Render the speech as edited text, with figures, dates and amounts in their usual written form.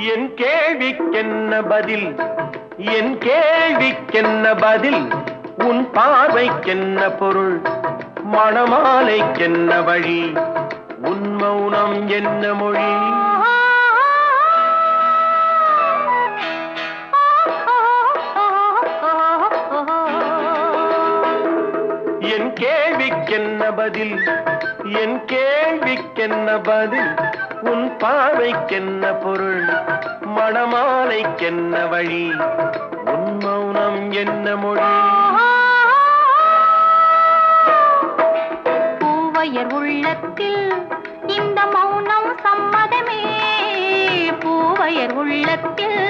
என் கேள்விக்கென்ன பதில் என் கேள்விக்கென்ன பதில் உன் பார்வைக்கென்ன பொருள் மணமாலைக்கென்ன வழி உன் மௌனம் என்ன மொழி என் கேள்விக்கென்ன பதில் என் கேள்விக்கென்ன பதில் உன் பார்வைக்கென்ன பொருள் மணமாலைக்கென்ன வழி உன் மௌனம் என்ன மொழி பூவையர் உள்ளத்தில் இந்த மௌனம் சம்மதமே பூவையர் உள்ளத்தில்